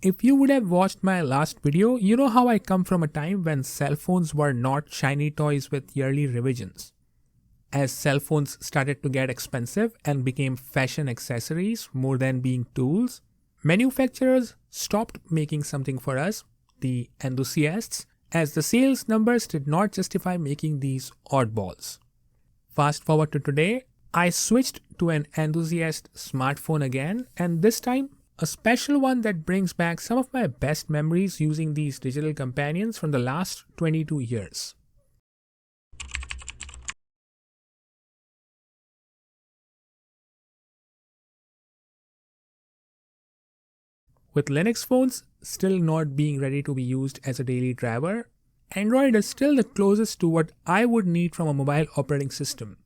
If you would have watched my last video, you know how I come from a time when cell phones were not shiny toys with yearly revisions. As cell phones started to get expensive and became fashion accessories more than being tools, manufacturers stopped making something for us, the enthusiasts, as the sales numbers did not justify making these oddballs. Fast forward to today, I switched to an enthusiast smartphone again, and this time a special one that brings back some of my best memories using these digital companions from the last 22 years. With Linux phones still not being ready to be used as a daily driver, Android is still the closest to what I would need from a mobile operating system.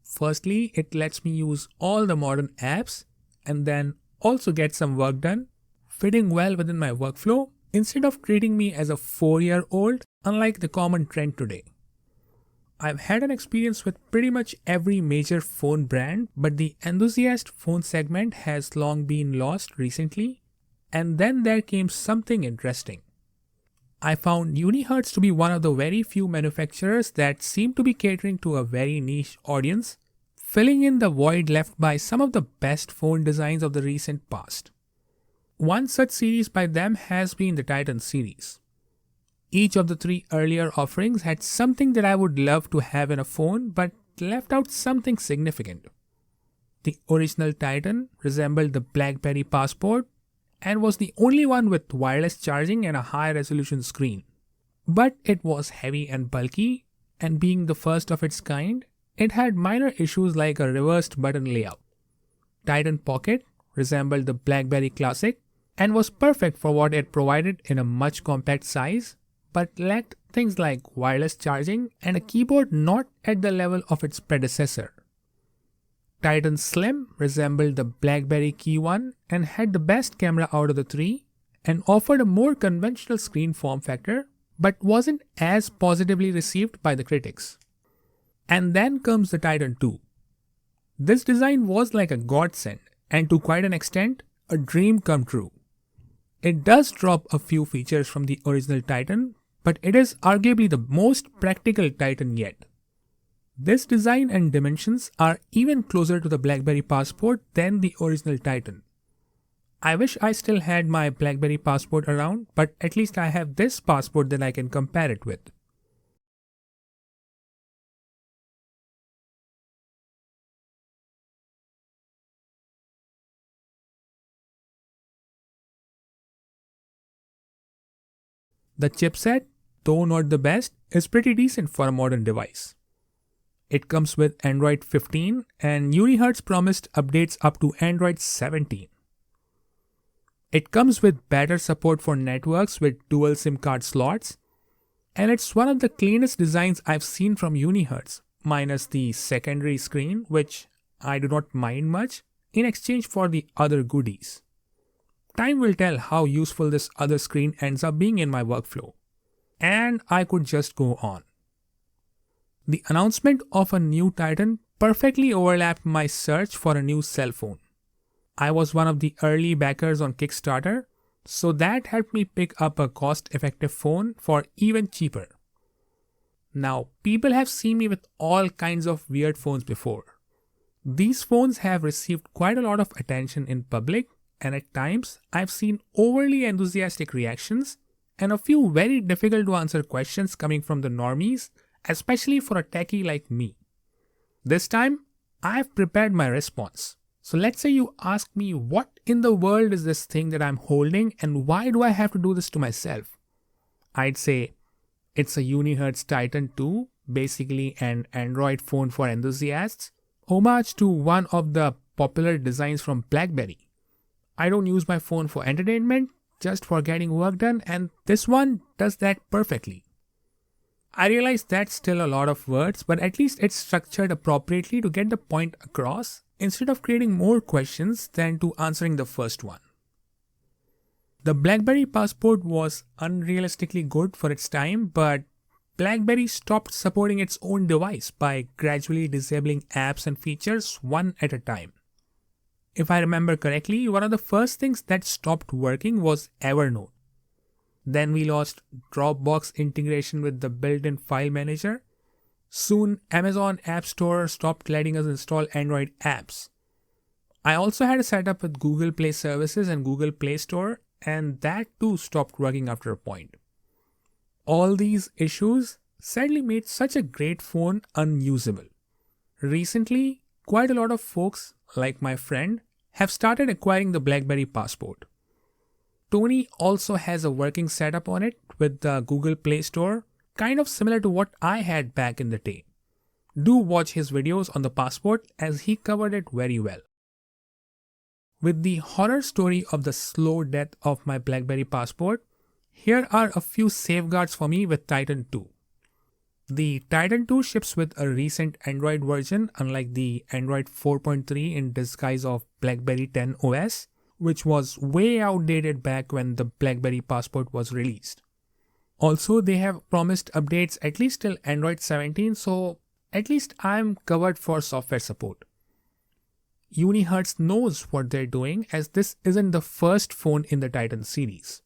Firstly, it lets me use all the modern apps and then also get some work done, fitting well within my workflow instead of treating me as a 4-year-old, unlike the common trend today. I've had an experience with pretty much every major phone brand, but the enthusiast phone segment has long been lost recently, and then there came something interesting. I found UniHertz to be one of the very few manufacturers that seem to be catering to a very niche audience, filling in the void left by some of the best phone designs of the recent past. One such series by them has been the Titan series. Each of the 3 earlier offerings had something that I would love to have in a phone but left out something significant. The original Titan resembled the BlackBerry Passport and was the only one with wireless charging and a high resolution screen. But it was heavy and bulky, and being the first of its kind, it had minor issues like a reversed button layout. Titan Pocket resembled the BlackBerry Classic and was perfect for what it provided in a much compact size, but lacked things like wireless charging and a keyboard not at the level of its predecessor. Titan Slim resembled the BlackBerry Key 1 and had the best camera out of the 3 and offered a more conventional screen form factor, but wasn't as positively received by the critics. And then comes the Titan 2. This design was like a godsend and to quite an extent, a dream come true. It does drop a few features from the original Titan, but it is arguably the most practical Titan yet. This design and dimensions are even closer to the BlackBerry Passport than the original Titan. I wish I still had my BlackBerry Passport around, but at least I have this Passport that I can compare it with. The chipset, though not the best, is pretty decent for a modern device. It comes with Android 15 and UniHertz promised updates up to Android 17. It comes with better support for networks with dual SIM card slots, and it's one of the cleanest designs I've seen from UniHertz, minus the secondary screen, which I do not mind much, in exchange for the other goodies. Time will tell how useful this other screen ends up being in my workflow. And I could just go on. The announcement of a new Titan perfectly overlapped my search for a new cell phone. I was one of the early backers on Kickstarter, so that helped me pick up a cost-effective phone for even cheaper. Now, people have seen me with all kinds of weird phones before. These phones have received quite a lot of attention in public, and at times I've seen overly enthusiastic reactions and a few very difficult to answer questions coming from the normies, especially for a techie like me. This time, I've prepared my response. So let's say you ask me, what in the world is this thing that I'm holding and why do I have to do this to myself? I'd say it's a UniHertz Titan 2, basically an Android phone for enthusiasts, homage to one of the popular designs from BlackBerry. I don't use my phone for entertainment, just for getting work done, and this one does that perfectly. I realize that's still a lot of words, but at least it's structured appropriately to get the point across instead of creating more questions than to answering the first one. The BlackBerry Passport was unrealistically good for its time, but BlackBerry stopped supporting its own device by gradually disabling apps and features one at a time. If I remember correctly, one of the first things that stopped working was Evernote. Then we lost Dropbox integration with the built-in file manager. Soon, Amazon App Store stopped letting us install Android apps. I also had a setup with Google Play Services and Google Play Store, and that too stopped working after a point. All these issues sadly made such a great phone unusable. Recently, quite a lot of folks, like my friend, have started acquiring the BlackBerry Passport. Tony also has a working setup on it with the Google Play Store, kind of similar to what I had back in the day. Do watch his videos on the Passport as he covered it very well. With the horror story of the slow death of my BlackBerry Passport, here are a few safeguards for me with Titan 2. The Titan 2 ships with a recent Android version, unlike the Android 4.3 in disguise of BlackBerry 10 OS, which was way outdated back when the BlackBerry Passport was released. Also, they have promised updates at least till Android 17, so at least I'm covered for software support. UniHertz knows what they're doing, as this isn't the first phone in the Titan series.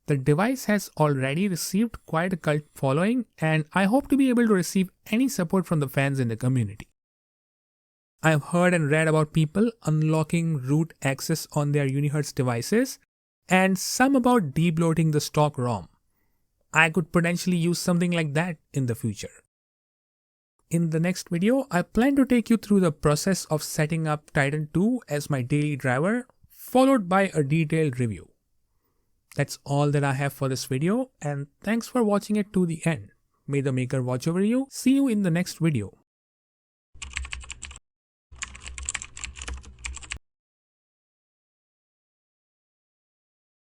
The device has already received quite a cult following, and I hope to be able to receive any support from the fans in the community. I've heard and read about people unlocking root access on their UniHertz devices, and some about debloating the stock ROM. I could potentially use something like that in the future. In the next video, I plan to take you through the process of setting up Titan 2 as my daily driver, followed by a detailed review. That's all that I have for this video, and thanks for watching it to the end. May the maker watch over you. See you in the next video.